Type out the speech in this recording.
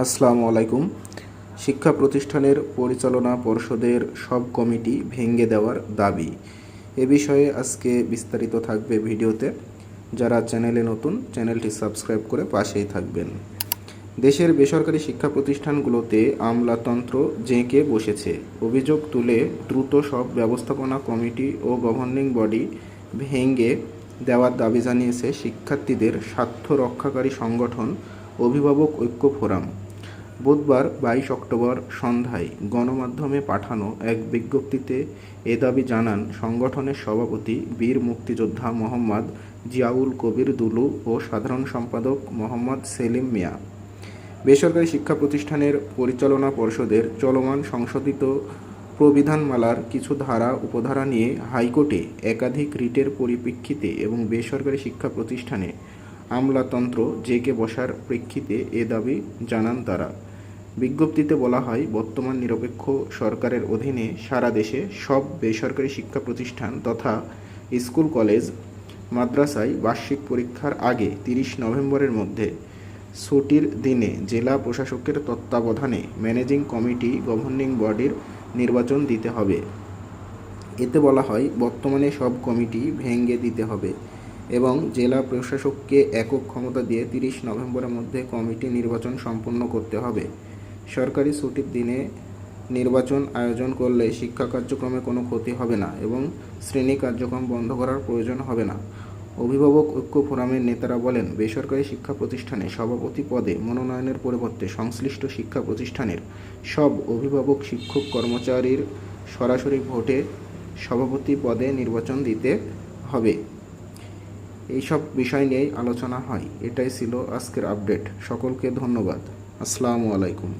আসসালামু আলাইকুম। শিক্ষা প্রতিষ্ঠানের পরিচালনা পর্ষদের সব কমিটি ভেঙে দেওয়ার দাবি, এ বিষয়ে আজকে বিস্তারিত থাকবে ভিডিওতে। যারা চ্যানেলে নতুন, চ্যানেলটি সাবস্ক্রাইব করে পাশেই থাকবেন। দেশের বেসরকারি শিক্ষা প্রতিষ্ঠানগুলোতে আমলাতন্ত্র জেঁকে বসেছে। অভিযোগ তুলে দ্রুত সব ব্যবস্থাপনা কমিটি ও গভর্নিং বডি ভেঙে দেওয়ার দাবি জানিয়েছে শিক্ষার্থীদের স্বার্থ রক্ষাকারী সংগঠন অভিভাবক ঐক্য ফোরাম। বুধবার 22 অক্টোবর সন্ধ্যায় গণমাধ্যমে পাঠানো এক বিজ্ঞপ্তিতে এ দাবি জানান সংগঠনের সভাপতি বীর মুক্তিযোদ্ধা মোহাম্মদ জিয়াউল কবির দুলু ও সাধারণ সম্পাদক মোহাম্মদ সেলিম মিয়া। বেসরকারি শিক্ষা প্রতিষ্ঠানের পরিচালনা পর্ষদের চলমান সংশোধিত প্রবিধানমালার কিছু ধারা উপধারা নিয়ে হাইকোর্টে একাধিক রিটের পরিপ্রেক্ষিতে এবং বেসরকারি শিক্ষা প্রতিষ্ঠানে আমলাতন্ত্র জেঁকে বসার প্রেক্ষিতে এ দাবি জানান তারা। বিজ্ঞপ্তিতে বলা হয়, বর্তমান নিরপেক্ষ সরকারের অধীনে সারা দেশে সব বেসরকারি শিক্ষা প্রতিষ্ঠান তথা স্কুল, কলেজ, মাদ্রাসায় বার্ষিক পরীক্ষার আগে 30 নভেম্বরের মধ্যে ছুটির দিনে জেলা প্রশাসকের তত্ত্বাবধানে ম্যানেজিং কমিটি গভর্নিং বডির নির্বাচন দিতে হবে। এতে বলা হয়, বর্তমানে সব কমিটি ভেঙে দিতে হবে এবং জেলা প্রশাসককে একক ক্ষমতা দিয়ে 30 নভেম্বরের মধ্যে কমিটি নির্বাচন সম্পন্ন করতে হবে। সরকারি ছুটির দিনে নির্বাচন আয়োজন করলে শিক্ষা কার্যক্রমে কোনো ক্ষতি হবে না এবং শ্রেণী কার্যক্রম বন্ধ করার প্রয়োজন হবে না। অভিভাবক ঐক্য ফোরামের নেতারা বলেন, বেসরকারি শিক্ষা প্রতিষ্ঠানে সভাপতি পদে মনোনয়নের পরিবর্তে সংশ্লিষ্ট শিক্ষা প্রতিষ্ঠানের সব অভিভাবক, শিক্ষক, কর্মচারীর সরাসরি ভোটে সভাপতি পদে নির্বাচন দিতে হবে। এইসব বিষয় নিয়েই আলোচনা হয়। এটাই ছিল আজকের আপডেট। সকলকে ধন্যবাদ। আসসালামু আলাইকুম।